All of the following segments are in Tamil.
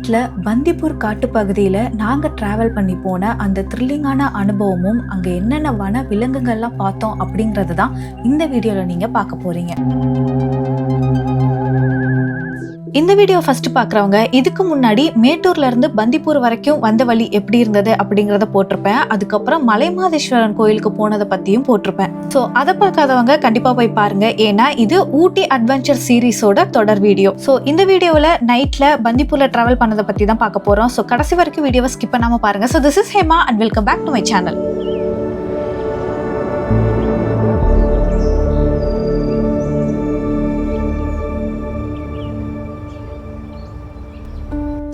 நைட்ல பந்திப்பூர் காட்டுப்பகுதியில நாங்க டிராவல் பண்ணி போன அந்த த்ரில்லிங்கான அனுபவமும் அங்க என்னென்ன வன விலங்குகள்லாம் பார்த்தோம் அப்படிங்கறது தான் இந்த வீடியோல நீங்க பார்க்க போறீங்க. இந்த வீடியோ ஃபர்ஸ்ட் பார்க்குறவங்க இதுக்கு முன்னாடி மேட்டூர்ல இருந்து பந்திப்பூர் வரைக்கும் வந்த வழி எப்படி இருந்தது அப்படிங்கிறத போட்டிருப்பேன். அதுக்கப்புறம் மலைமாதேஸ்வரன் கோயிலுக்கு போனதை பத்தியும் போட்டிருப்பேன். ஸோ அதை பார்க்காதவங்க கண்டிப்பா போய் பாருங்க. ஏன்னா இது ஊட்டி அட்வென்ச்சர் சீரீஸோட தொடர் வீடியோ. ஸோ இந்த வீடியோவில் நைட்ல பந்திப்பூர்ல டிராவல் பண்ணதை பத்தி தான் பார்க்க போறோம். ஸோ கடைசி வரைக்கும் வீடியோவை ஸ்கிப் பண்ணாம பாருங்க. So this is Hema and welcome back to my channel.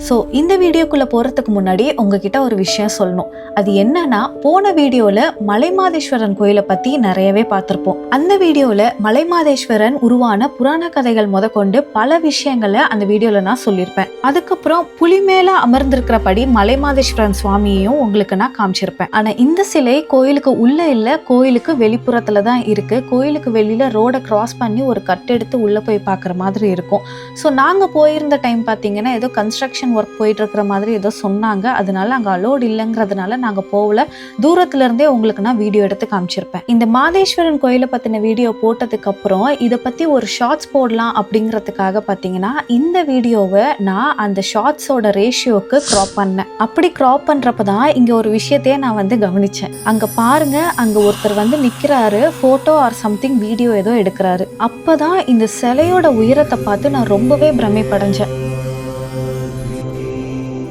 So இந்த வீடியோக்குள்ளே போகிறதுக்கு முன்னாடி உங்ககிட்ட ஒரு விஷயம் சொல்லணும். அது என்னன்னா, போன வீடியோவில் மலைமாதேஸ்வரன் கோயிலை பற்றி நிறையவே பார்த்துருப்போம். அந்த வீடியோவில் மலைமாதேஸ்வரன் உருவான புராண கதைகள் முதற்கொண்டு பல விஷயங்களை அந்த வீடியோவில் நான் சொல்லியிருப்பேன். அதுக்கப்புறம் புலி மேலே அமர்ந்திருக்கிறபடி மலைமாதேஸ்வரன் சுவாமியையும் உங்களுக்கு நான் காமிச்சிருப்பேன். ஆனால் இந்த சிலை கோயிலுக்கு உள்ளே இல்லை, கோயிலுக்கு வெளிப்புறத்தில் தான் இருக்குது. கோயிலுக்கு வெளியில் ரோடை கிராஸ் பண்ணி ஒரு கட்டெடுத்து உள்ளே போய் பார்க்குற மாதிரி இருக்கும். ஸோ நாங்கள் போயிருந்த டைம் பார்த்தீங்கன்னா ஏதோ கன்ஸ்ட்ரக்ஷன் ஒர்க் போயிட்டு இருக்கிற மாதிரி ஏதோ சொன்னாங்க. அதனால அங்கே அலோடு இல்லைங்கிறதுனால நாங்கள் போகல. தூரத்துல இருந்தே உங்களுக்கு நான் வீடியோ எடுத்து காமிச்சிருப்பேன். இந்த மாதேஸ்வரன் கோயிலை பற்றின வீடியோ போட்டதுக்கு அப்புறம் இதை பற்றி ஒரு ஷார்ட்ஸ் போடலாம் அப்படிங்கிறதுக்காக பார்த்தீங்கன்னா இந்த வீடியோவை நான் அந்த ஷார்ட்ஸோட ரேஷியோக்கு க்ராப் பண்ணேன். அப்படி க்ராப் பண்ணுறப்ப தான் இங்கே ஒரு விஷயத்தையே நான் கவனிச்சேன். அங்கே பாருங்க, அங்கே ஒருத்தர் நிற்கிறாரு, ஃபோட்டோ ஆர் சம்திங் வீடியோ ஏதோ எடுக்கிறாரு. அப்போதான் இந்த சிலையோட உயரத்தை பார்த்து நான் ரொம்பவே பிரமிப்படைஞ்சேன்.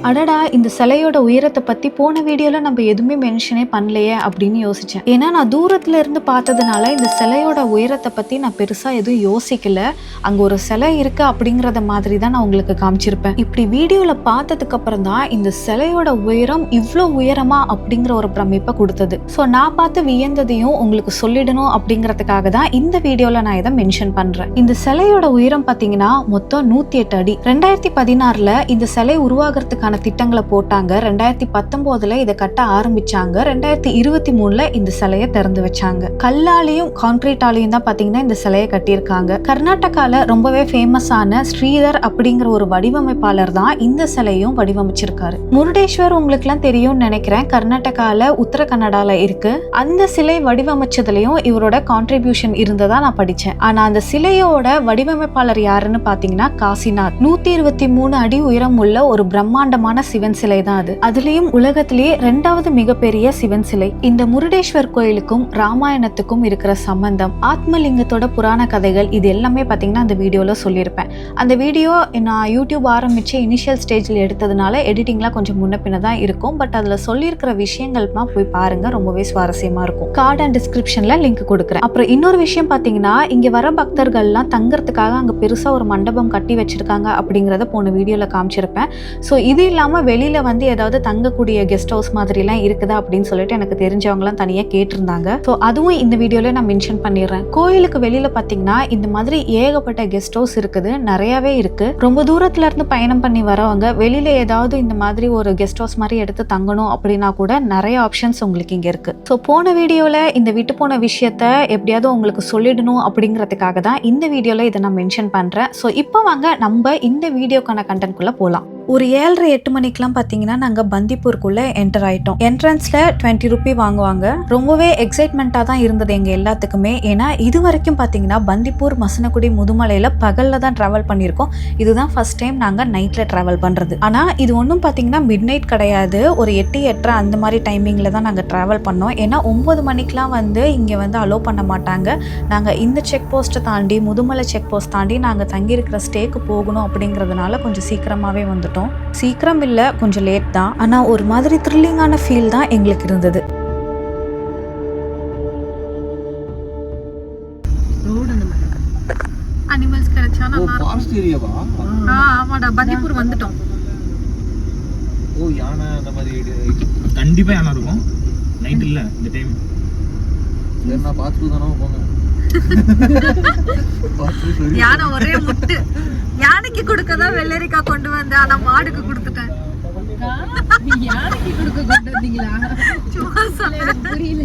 அடடா, இந்த சிலையோட உயரத்தை பற்றி போன வீடியோவில் நம்ம எதுவுமே மென்ஷனே பண்ணலையே அப்படின்னு யோசித்தேன். ஏன்னா நான் தூரத்தில் இருந்து பார்த்ததுனால இந்த சிலையோட உயரத்தை பற்றி நான் பெருசாக எதுவும் யோசிக்கல. அங்கே ஒரு சிலை இருக்கு அப்படிங்கிறத மாதிரி தான் நான் உங்களுக்கு காமிச்சிருப்பேன். இப்படி வீடியோவில் பார்த்ததுக்கு அப்புறம் தான் இந்த சிலையோட உயரம் இவ்வளோ உயரமா அப்படிங்கிற ஒரு பிரமிப்பை கொடுத்தது. ஸோ நான் பார்த்து வியந்ததையும் உங்களுக்கு சொல்லிடணும் அப்படிங்கிறதுக்காக தான் இந்த வீடியோவில் நான் இதை மென்ஷன் பண்ணுறேன். இந்த சிலையோட உயரம் பார்த்தீங்கன்னா மொத்தம் 108 அடி. 2016 இந்த சிலை உருவாகிறதுக்கான திட்டங்களை போட்டாங்க. 2019 இதை கட்ட ஆரம்பிச்சாங்க. 2023 இந்த சிலையை திறந்து வச்சாங்க. கல்லாலையும் கான்கிரீட்டாலையும் தான் பாத்தீங்கன்னா இந்த சிலையை கட்டியிருக்காங்க. கர்நாடகால ரொம்பவே ஃபேமஸான ஸ்ரீதர் அப்படிங்கிற ஒரு வடிவமைப்பாளர் தான் இந்த சிலையும் வடிவமைச்சிருக்காரு. முருடேஸ்வர் உங்களுக்கு எல்லாம் தெரியும்னு நினைக்கிறேன். கர்நாடகால உத்தர கன்னடால இருக்கு. அந்த சிலை வடிவமைச்சதுலயும் இவரோட கான்ட்ரிபியூஷன் இருந்ததா நான் படிச்சேன். ஆனா அந்த சிலையோட வடிவமைப்பாளர் யாருன்னு பாத்தீங்கன்னா காசிநாத். 123 அடி உயரம் உள்ள ஒரு பிரம்மாண்டமான சிவன் சிலை தான் அது. அதுலயும் உலகத்திலேயே 2வது மிகப்பெரிய சிவன் சிலை. இந்த முருடேஸ்வர் கோயிலுக்கும் ராமாயணத்துக்கும் இருக்கிற சம்பந்தம், ஆத்மலிங்கத்தோட புராண கதைகள், இது எல்லாமே பாத்தீங்கன்னா அந்த வீடியோல சொல்லியிருப்பேன். அந்த வீடியோ நான் யூடியூப் ஆரம்பிச்சு இனிஷியல் ஸ்டேஜ்ல எடுத்ததுனால எடிட்டிங்லாம் கொஞ்சம் முன்ன பின்ன தான் இருக்கும். பட் அதுல சொல்லியிருக்கிற விஷயங்கள்லாம் போய் பாருங்க, ரொம்பவே சுவாரஸ்யமா இருக்கும். கார்டு அண்ட் டிஸ்கிரிப்ஷன்ல லிங்க் கொடுக்குறேன். அப்புறம் இன்னொரு விஷயம் பாத்தீங்கன்னா, இங்க வர பக்தர்கள்லாம் தங்கறதுக்காக அங்க பெருசா ஒரு மண்டபம் கட்டி வச்சிருக்காங்க அப்படிங்கறத போன வீடியோல காமிச்சிருப்பேன். ஸோ இது இல்லாமல் வெளியில் ஏதாவது தங்கக்கூடிய கெஸ்ட் ஹவுஸ் மாதிரிலாம் இருக்குதா அப்படின்னு சொல்லிட்டு எனக்கு தெரிஞ்சவங்களாம் தனியாக கேட்டிருந்தாங்க. ஸோ அதுவும் இந்த வீடியோவில் நான் மென்ஷன் பண்ணிடுறேன். கோயிலுக்கு வெளியில் பார்த்தீங்கன்னா இந்த மாதிரி ஏகப்பட்ட கெஸ்ட் ஹவுஸ் இருக்குது, நிறையாவே இருக்கு. ரொம்ப தூரத்துல இருந்து பயணம் பண்ணி வரவங்க வெளியில் ஏதாவது இந்த மாதிரி ஒரு கெஸ்ட் ஹவுஸ் மாதிரி எடுத்து தங்கணும் அப்படின்னா கூட நிறைய ஆப்ஷன்ஸ் உங்களுக்கு இங்கே இருக்கு. ஸோ போன வீடியோவில் இந்த விட்டு போன விஷயத்த எப்படியாவது உங்களுக்கு சொல்லிடணும் அப்படிங்கிறதுக்காக தான் இந்த வீடியோவில் இதை நான் மென்ஷன் பண்ணுறேன். ஸோ இப்போ வாங்க நம்ம இந்த வீடியோக்கான கண்டென்ட்குள்ளே போகலாம். ஒரு 7:30-8 மணிக்கெலாம் பார்த்தீங்கன்னா நாங்கள் பந்திப்பூருக்குள்ளே என்டர் ஆகிட்டோம். என்ட்ரன்ஸில் 20 ரூபி வாங்குவாங்க. ரொம்பவே எக்ஸைட்மெண்ட்டாக தான் இருந்தது எங்கள் எல்லாத்துக்குமே. ஏன்னா இது வரைக்கும் பார்த்தீங்கன்னா பந்திப்பூர், மசனகுடி, முதுமலையில் பகலில் தான் ட்ராவல் பண்ணியிருக்கோம். இதுதான் ஃபர்ஸ்ட் டைம் நாங்கள் நைட்டில் ட்ராவல் பண்ணுறது. ஆனால் இது ஒன்றும் பார்த்தீங்கன்னா மிட் நைட் கிடையாது. ஒரு 8-8:30 அந்த மாதிரி டைமிங்கில் தான் நாங்கள் ட்ராவல் பண்ணோம். ஏன்னா 9 மணிக்கெலாம் இங்கே அலோவ் பண்ண மாட்டாங்க. நாங்கள் இந்த செக் போஸ்ட்டை தாண்டி, முதுமலை செக் போஸ்ட் தாண்டி நாங்கள் தங்கியிருக்கிற ஸ்டேக்கு போகணும் அப்படிங்கிறதுனால கொஞ்சம் சீக்கிரமாகவே வந்துட்டோம். சீக்கிரம் இல்லை, கொஞ்சம் லேட் தான். ஆனால் ஒரு மாதிரி த்ரில்லிங்கான ஃபீல் தான் எங்களுக்கு இருந்தது. அனிமல்ஸ் கிடைச்சா நல்லா இருக்கும். ஆமாடா, பந்திப்பூர் வந்துட்டோம். ஓ, யானை அந்த மாதிரி கண்டிப்பா யானை இருக்கும். நைட் இல்ல இந்த டைம். என்ன பாத்து தானே போங்க. யானை ஒரே முட்டு. யானைக்கு கொடுக்கதான் வெள்ளரிக்காய் கொண்டு வந்தேன், ஆனா மாடுக்கு கொடுத்துட்டேன். யானைக்கு கொடுக்க கொண்டு வந்தீங்களா? புரியல.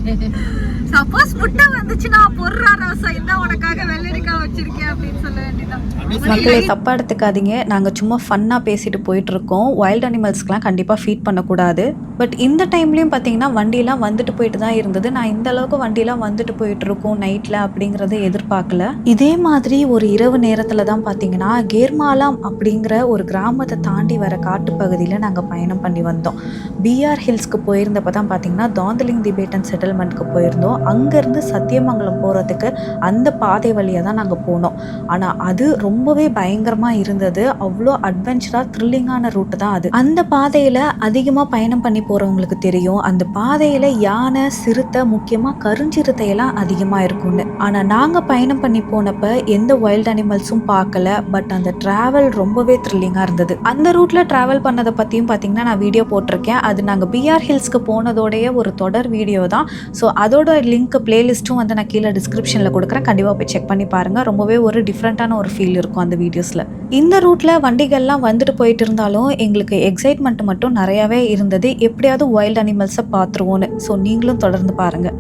சப்போஸ் முட்டை வந்துச்சுன்னா பொர்றா ரோசா இந்த உனக்காக வெள்ளரிக்காய் வச்சிருக்கேன் அப்படின்னு சொல்ல வேண்டியதான். மக்களே தப்பாக எடுத்துக்காதீங்க, நாங்கள் சும்மா ஃபன்னாக பேசிட்டு போயிட்டுருக்கோம். வைல்ட் அனிமல்ஸ்க்கெலாம் கண்டிப்பாக ஃபீட் பண்ணக்கூடாது. பட் இந்த டைம்லேயும் பார்த்தீங்கன்னா வண்டியெலாம் வந்துட்டு போயிட்டு தான் இருந்தது. நான் இந்த அளவுக்கு வண்டியெலாம் வந்துட்டு போயிட்டுருக்கோம் நைட்டில் அப்படிங்கிறத எதிர்பார்க்கல. இதே மாதிரி ஒரு இரவு நேரத்தில் தான் பார்த்தீங்கன்னா கேர்மாலாம் அப்படிங்கிற ஒரு கிராமத்தை தாண்டி வர காட்டுப்பகுதியில் நாங்கள் பயணம் பண்ணி வந்தோம். பிஆர் ஹில்ஸ்க்கு போயிருந்தப்போ தான் பார்த்தீங்கன்னா தாந்தலிங் திபேட்டன் செட்டில்மெண்ட்க்கு போயிருந்தோம். அங்கேருந்து சத்தியமங்கலம் போகிறதுக்கு அந்த பாதை வழியாக தான் நாங்கள் போனோம். ஆனால் அது ரொம்பவே பயங்கரமாக இருந்தது. அவ்வளோ அட்வென்ச்சராக த்ரில்லிங்கான ரூட்டு தான் அது. அந்த பாதையில் அதிகமாக பயணம் பண்ணி போகிறவங்களுக்கு தெரியும், அந்த பாதையில் யானை, சிறுத்தை, முக்கியமாக கருஞ்சிறுத்தையெல்லாம் அதிகமாக இருக்கும்னு. ஆனால் நாங்கள் பயணம் பண்ணி போனப்போ எந்த வைல்ட் அனிமல்ஸும் பார்க்கல. பட் அந்த ட்ராவல் ரொம்பவே த்ரில்லிங்காக இருந்தது. அந்த ரூட்டில் ட்ராவல் பண்ணதை பற்றியும் பார்த்தீங்கன்னா நான் வீடியோ போட்டிருக்கேன். அது நாங்கள் பிஆர் ஹில்ஸ்க்கு போனதோடைய ஒரு தொடர் வீடியோ தான். ஸோ அதோட லிங்க் பிளேலிஸ்ட்டும் வந்து நான் கீழே டிஸ்கிரிப்ஷனில் கொடுக்குறேன். கண்டிப்பாக போய் செக் பண்ணி பாருங்கள். ரொம்பவே ஒரு டிஃப்ரெண்ட்டான ஒரு ஃபீல் இருக்கும் அந்த வீடியோஸில். இந்த ரூட்டில் வண்டிகள்லாம் வந்துட்டு போயிட்டு இருந்தாலும் எங்களுக்கு எக்ஸைட்மெண்ட் மட்டும் நிறையாவே இருந்தது. எப்படியாவது வைல்ட் அனிமல்ஸை பார்த்துருவோன்னு. ஸோ நீங்களும் தொடர்ந்து பாருங்கள்.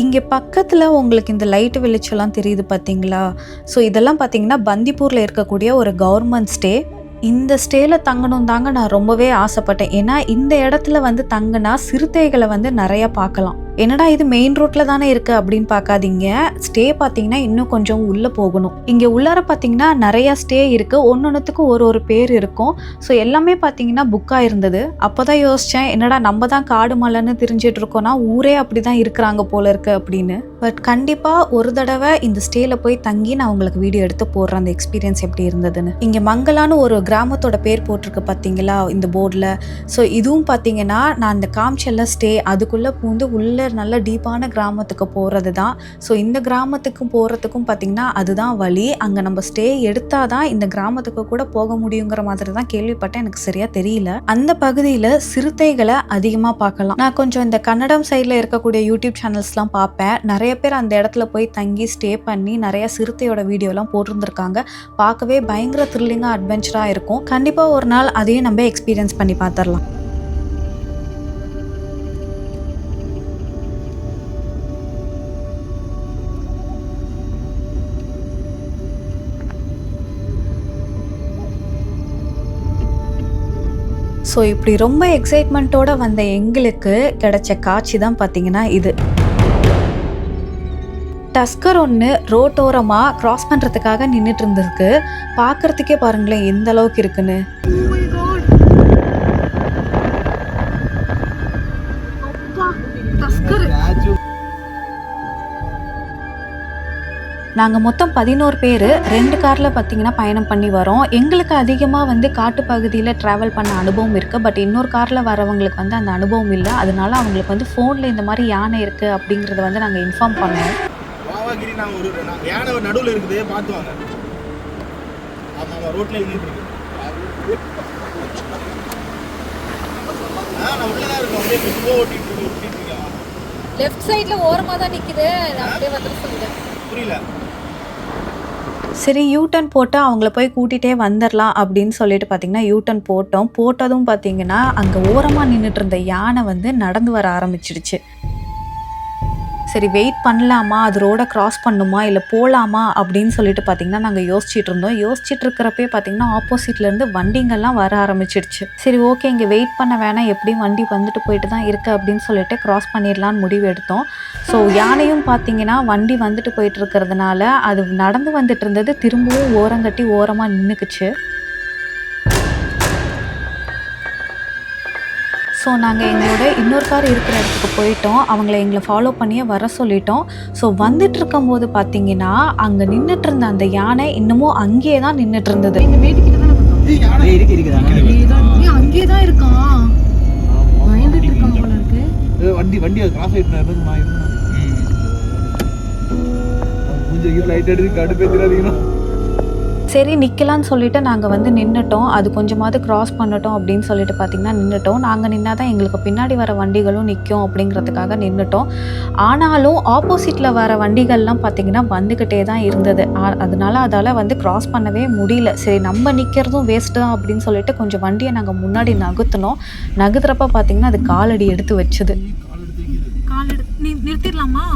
இங்கே பக்கத்தில் உங்களுக்கு இந்த லைட் வெளிச்சம்லாம் தெரியுது பார்த்தீங்களா? ஸோ இதெல்லாம் பார்த்தீங்கன்னா பந்திப்பூரில் இருக்கக்கூடிய ஒரு கவர்மெண்ட் ஸ்டே. இந்த ஸ்டேயில் தங்கணும் தாங்க நான் ரொம்பவே ஆசைப்பட்டேன். ஏன்னா இந்த இடத்துல வந்து தங்கினா சிறுத்தைகளை வந்து நிறையா பார்க்கலாம். என்னடா இது மெயின் ரோட்டில் தானே இருக்குது அப்படின்னு பார்க்காதீங்க. ஸ்டே பார்த்தீங்கன்னா இன்னும் கொஞ்சம் உள்ளே போகணும். இங்கே உள்ளார பார்த்தீங்கன்னா நிறையா ஸ்டே இருக்குது. ஒன்னொன்றுத்துக்கும் ஒரு ஒரு பேர் இருக்கும். ஸோ எல்லாமே பார்த்தீங்கன்னா புக்காக இருந்தது. அப்போ தான் யோசித்தேன், என்னடா நம்ம தான் காடு மலைன்னு தெரிஞ்சிட்டு இருக்கோன்னா ஊரே அப்படி தான் இருக்கிறாங்க போல இருக்குது அப்படின்னு. பட் கண்டிப்பாக ஒரு தடவை இந்த ஸ்டேயில் போய் தங்கி நான் உங்களுக்கு வீடியோ எடுத்து போடுறேன் அந்த எக்ஸ்பீரியன்ஸ் எப்படி இருந்ததுன்னு. இங்கே மங்கலான்னு ஒரு கிராமத்தோட பேர் போட்டிருக்கு பார்த்தீங்களா இந்த போர்டில். ஸோ இதுவும் பார்த்தீங்கன்னா நான் அந்த காம்ச்செல்ல ஸ்டே அதுக்குள்ளே பூந்து உள்ள நல்ல டீப்பான கிராமத்துக்கு போகிறது தான். ஸோ இந்த கிராமத்துக்கும் போகிறதுக்கும் பார்த்திங்கன்னா அதுதான் வழி. அங்கே நம்ம ஸ்டே எடுத்தால் தான் இந்த கிராமத்துக்கு கூட போக முடியுங்கிற மாதிரி தான் கேள்விப்பட்டேன். எனக்கு சரியாக தெரியல. அந்த பகுதியில் சிறுத்தைகளை அதிகமாக பார்க்கலாம். நான் கொஞ்சம் இந்த கன்னடம் சைடில் இருக்கக்கூடிய யூடியூப் சேனல்ஸ்லாம் பார்ப்பேன். நிறைய பேர் அந்த இடத்துல போய் தங்கி ஸ்டே பண்ணி நிறைய சிறுத்தையோட வீடியோலாம் போட்டிருந்துருக்காங்க. பார்க்கவே பயங்கர த்ரில்லிங்காக அட்வென்ச்சராக இருக்கும். கண்டிப்பாக ஒரு நாள் அதையும் நம்ம எக்ஸ்பீரியன்ஸ் பண்ணி பார்த்துடலாம். ஸோ இப்படி ரொம்ப எக்ஸைட்மெண்ட்டோடு வந்த எங்களுக்கு கிடைச்ச காட்சி தான் பார்த்தீங்கன்னா இது. டஸ்கர் ஒன்று ரோட்டோரமாக க்ராஸ் பண்ணுறதுக்காக நின்றுட்டு இருந்திருக்கு. பார்க்குறதுக்கே பாருங்களேன் எந்த அளவுக்கு இருக்குன்னு. நாங்கள் மொத்தம் 11 பேர் 2 காரில் பார்த்தீங்கன்னா பயணம் பண்ணி வரோம். எங்களுக்கு அதிகமாக வந்து காட்டுப்பகுதியில் ட்ராவல் பண்ண அனுபவம் இருக்குது. பட் இன்னொரு காரில் வரவங்களுக்கு வந்து அந்த அனுபவம் இல்லை. அதனால அவங்களுக்கு வந்து ஃபோனில் இந்த மாதிரி யானை இருக்குது அப்படிங்கிறத வந்து நாங்கள் இன்ஃபார்ம் பண்ணோம். யானை நடுவில் இருக்குது பார்த்து வாங்க. ஆமாம் ரோட்டில் இருக்கு. லெஃப்ட் சைடுல ஓரமா தான் நிக்குது. அப்படியே வந்து சொல்லுங்க. புரியல. சரி யூட்டன் போட்டு அவங்கள போய் கூட்டிகிட்டே வந்துடலாம் அப்படின்னு சொல்லிட்டு பார்த்தீங்கன்னா யூட்டன் போட்டதும் பார்த்தீங்கன்னா அங்கே ஓரமாக நின்றுட்டு இருந்த யானை வந்து நடந்து வர ஆரம்பிச்சிடுச்சு. சரி வெயிட் பண்ணலாமா, அது ரோடை க்ராஸ் பண்ணுமா இல்லை போகலாமா அப்படின்னு சொல்லிட்டு பார்த்தீங்கன்னா நாங்கள் யோசிச்சுட்டு இருந்தோம். யோசிச்சுட்டு இருக்கிறப்பே பார்த்தீங்கன்னா ஆப்போசிட்லேருந்து வண்டிங்கெல்லாம் வர ஆரம்பிச்சிடுச்சு. சரி ஓகே இங்கே வெயிட் பண்ண வேணாம், எப்படியும் வண்டி வந்துட்டு போயிட்டு தான் இருக்குது அப்படின்னு சொல்லிட்டு க்ராஸ் பண்ணிடலான்னு முடிவு எடுத்தோம். ஸோ யானையும் பார்த்தீங்கன்னா வண்டி வந்துட்டு போயிட்டு இருக்கிறதுனால அது நடந்து வந்துட்டு இருந்தது திரும்பவும் ஓரங்கட்டி ஓரமாக நின்றுக்குச்சு. ஸோ நாங்கள் எங்களோட இன்னொரு கார் இருக்கிற இடத்துக்கு போயிட்டோம். அவங்கள எங்களை ஃபாலோ பண்ணியே வர சொல்லிட்டோம். ஸோ வந்துட்டு இருக்கும்போது பார்த்தீங்கன்னா அங்கே நின்றுட்டு இருந்த அந்த யானை இன்னமும் அங்கேயே தான் நின்றுட்டு இருந்தது. இந்த மேட்டுக்கிட்ட தானே அங்கேயே தான் இருக்கான். பயந்துட்டு இருக்கான் போல இருக்கு. வண்டி கிராஸ் ஆயிட்டு கொஞ்சம் லைட் எடுத்து கடுப்பேத்துறாதீங்களா. சரி நிற்கலான்னு சொல்லிட்டு நாங்கள் வந்து நின்றுட்டோம். அது கொஞ்சமாவது கிராஸ் பண்ணட்டும் அப்படின்னு சொல்லிட்டு பார்த்திங்கன்னா நின்றுட்டோம். நாங்கள் நின்னா தான் எங்களுக்கு பின்னாடி வர வண்டிகளும் நிற்கும் அப்படிங்கிறதுக்காக நின்றுட்டோம். ஆனாலும் ஆப்போசிட்டில் வர வண்டிகள்லாம் பார்த்திங்கன்னா வந்துக்கிட்டே தான் இருந்தது. அதனால அதால் வந்து கிராஸ் பண்ணவே முடியல. சரி நம்ம நிற்கிறதும் வேஸ்ட்டு தான் அப்படின்னு சொல்லிட்டு கொஞ்சம் வண்டியை நாங்கள் முன்னாடி நகர்த்தினோம். நகர்த்துறப்ப பார்த்திங்கன்னா அது காலடி எடுத்து வச்சுது. நிறுத்திடலாமா?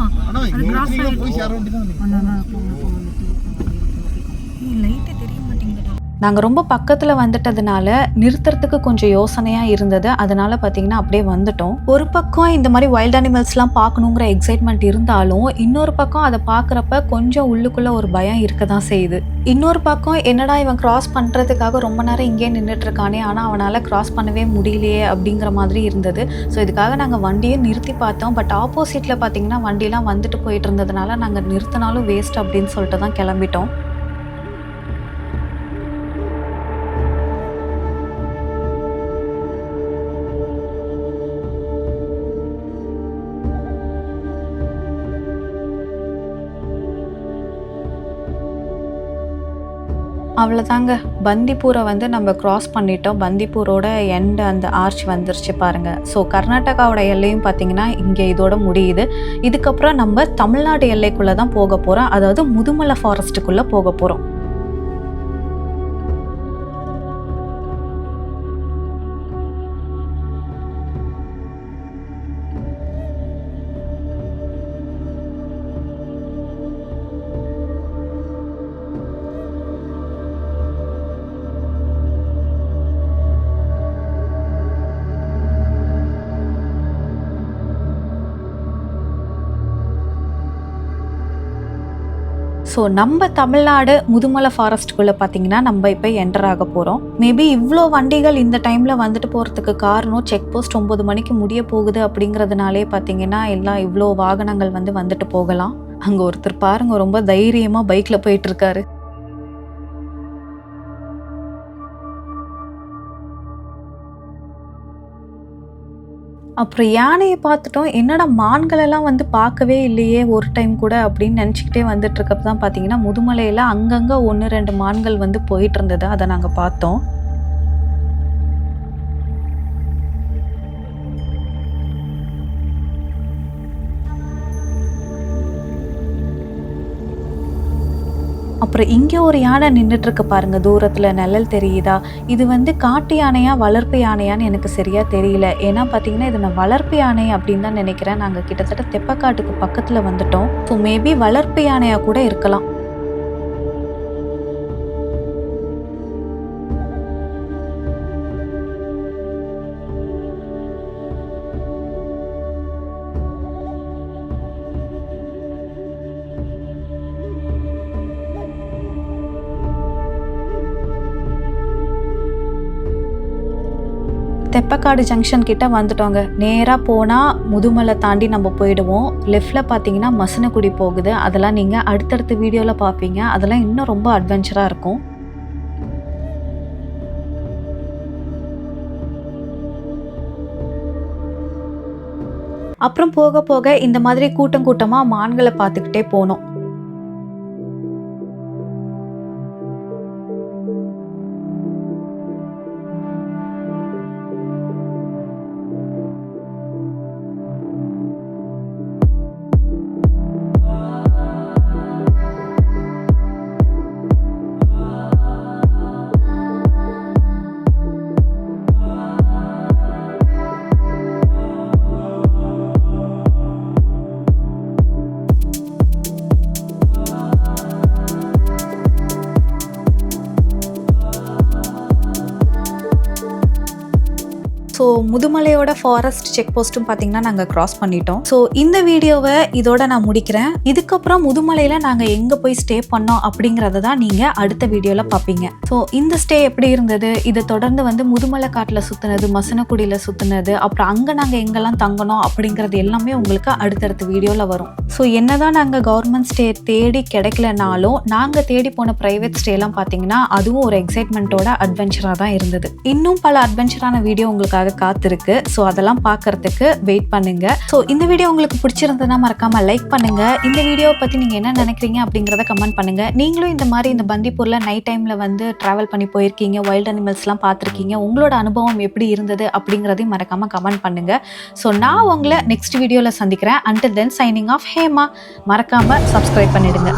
லைட்டே தெரிய மாட்டேங்குது. நாங்கள் ரொம்ப பக்கத்தில் வந்துட்டதுனால நிறுத்துறதுக்கு கொஞ்சம் யோசனையாக இருந்தது. அதனால பார்த்தீங்கன்னா அப்படியே வந்துட்டோம். ஒரு பக்கம் இந்த மாதிரி வைல்ட் அனிமல்ஸ்லாம் பார்க்கணுங்கிற எக்ஸைட்மெண்ட் இருந்தாலும் இன்னொரு பக்கம் அதை பார்க்குறப்ப கொஞ்சம் உள்ளுக்குள்ளே ஒரு பயம் இருக்க தான் செய்யுது. இன்னொரு பக்கம் என்னடா இவன் கிராஸ் பண்ணுறதுக்காக ரொம்ப நேரம் இங்கே நின்றுட்டு இருக்கானே, ஆனால் அவனால் கிராஸ் பண்ணவே முடியலையே அப்படிங்கிற மாதிரி இருந்தது. ஸோ இதுக்காக நாங்கள் வண்டியை நிறுத்தி பார்த்தோம். பட் ஆப்போசிட்டில் பார்த்தீங்கன்னா வண்டிலாம் வந்துட்டு போயிட்டு இருந்ததுனால நாங்கள் நிறுத்தினாலும் வேஸ்ட் அப்படின்னு சொல்லிட்டு தான் கிளம்பிட்டோம். அவ்வளோதாங்க, பந்திப்பூரை வந்து நம்ம கிராஸ் பண்ணிட்டோம். பந்திப்பூரோட எண்டு அந்த ஆர்ச் வந்துருச்சு பாருங்கள். ஸோ கர்நாடகாவோட எல்லையும் பார்த்திங்கன்னா இங்கே இதோட முடியுது. இதுக்கப்புறம் நம்ம தமிழ்நாடு எல்லைக்குள்ளே தான் போக போகிறோம். அதாவது முதுமலை ஃபாரஸ்ட்டுக்குள்ளே போக போகிறோம். ஸோ நம்ம தமிழ்நாடு முதுமலை ஃபாரஸ்ட்டுக்குள்ளே பார்த்தீங்கன்னா நம்ம இப்போ என்டர் ஆக போகிறோம். மேபி இவ்வளோ வண்டிகள் இந்த டைமில் வந்துட்டு போகிறதுக்கு காரணம் செக் போஸ்ட் 9 மணிக்கு முடிய போகுது அப்படிங்கிறதுனாலே பார்த்தீங்கன்னா எல்லாம் இவ்வளோ வாகனங்கள் வந்துட்டு போகலாம். அங்கே ஒருத்தர் பாருங்க ரொம்ப தைரியமாக பைக்கில் போயிட்டுருக்காரு. அப்புறம் யானையை பார்த்துட்டோம். என்னடா மான்களெல்லாம் பார்க்கவே இல்லையே ஒரு டைம் கூட அப்படின்னு நினச்சிக்கிட்டே வந்துட்டு இருக்கப்ப தான் பார்த்தீங்கன்னா முதுமலையில் அங்கங்கே 1-2 மான்கள் போயிட்டு இருந்தது. அதை நாங்கள் பார்த்தோம். அப்புறம் இங்கே ஒரு யானை நின்றுட்டுருக்கு பாருங்கள், தூரத்தில் நிழல் தெரியுதா? இது காட்டு யானையா வளர்ப்பு யானையான்னு எனக்கு சரியாக தெரியல. ஏன்னா பார்த்தீங்கன்னா இது நான் வளர்ப்பு யானை அப்படின்னு தான் நினைக்கிறேன். நாங்கள் கிட்டத்தட்ட தெப்பக்காட்டுக்கு பக்கத்தில் வந்துட்டோம். ஸோ மேபி வளர்ப்பு யானையாக கூட இருக்கலாம். தெப்பக்காடு ஜங்ஷன் கிட்ட வந்துட்டோங்க. நேராக போனால் முதுமலை தாண்டி நம்ம போயிடுவோம். லெஃப்டில் பார்த்தீங்கன்னா மசனக்குடி போகுது. அதெல்லாம் நீங்கள் அடுத்தடுத்த வீடியோவில் பார்ப்பீங்க. அதெல்லாம் இன்னும் ரொம்ப அட்வென்ச்சராக இருக்கும். அப்புறம் போக போக இந்த மாதிரி கூட்டம் கூட்டமாக மான்களை பார்த்துக்கிட்டே போனோம். முதுமலையோட ஃபாரஸ்ட் செக் போஸ்ட்டும் பார்த்தீங்கன்னா நாங்கள் கிராஸ் பண்ணிட்டோம். ஸோ இந்த வீடியோவை இதோட நான் முடிக்கிறேன். இதுக்கப்புறம் முதுமலையில் நாங்கள் எங்கே போய் ஸ்டே பண்ணோம் அப்படிங்கிறத தான் நீங்கள் அடுத்த வீடியோவில் பார்ப்பீங்க. ஸோ இந்த ஸ்டே எப்படி இருந்தது, இதை தொடர்ந்து வந்து முதுமலை காட்டில் சுற்றுனது, மசனக்குடியில் சுற்றுனது, அப்புறம் அங்கே நாங்கள் எங்கெல்லாம் தங்கணும் அப்படிங்கிறது எல்லாமே உங்களுக்கு அடுத்தடுத்த வீடியோவில் வரும். ஸோ என்னதான் நாங்கள் கவர்மெண்ட் ஸ்டே தேடி கிடைக்கலனாலும் நாங்கள் தேடி போன ப்ரைவேட் ஸ்டேலாம் பார்த்தீங்கன்னா அதுவும் ஒரு எக்ஸைட்மெண்ட்டோட அட்வென்ச்சராக தான் இருந்தது. இன்னும் பல அட்வென்ச்சரான வீடியோ உங்களுக்காக காத்திருக்கு. ஸோ அதெல்லாம் பார்க்கறதுக்கு வெயிட் பண்ணுங்க. ஸோ இந்த வீடியோ உங்களுக்கு பிடிச்சிருந்ததுன்னா மறக்காம லைக் பண்ணுங்க. இந்த வீடியோவை பற்றி நீங்கள் என்ன நினைக்கிறீங்க அப்படிங்கிறத கமெண்ட் பண்ணுங்க. நீங்களும் இந்த மாதிரி இந்த பந்திப்பூரில் நைட் டைமில் வந்து ட்ராவல் பண்ணி போயிருக்கீங்க, வைல்ட் அனிமல்ஸ்லாம் பார்த்துருக்கீங்க, உங்களோட அனுபவம் எப்படி இருந்தது அப்படிங்கிறதையும் மறக்காம கமெண்ட் பண்ணுங்க. ஸோ நான் உங்களை நெக்ஸ்ட் வீடியோவில் சந்திக்கிறேன். until then signing off, Hema. மறக்காம சப்ஸ்கிரைப் பண்ணிடுங்க.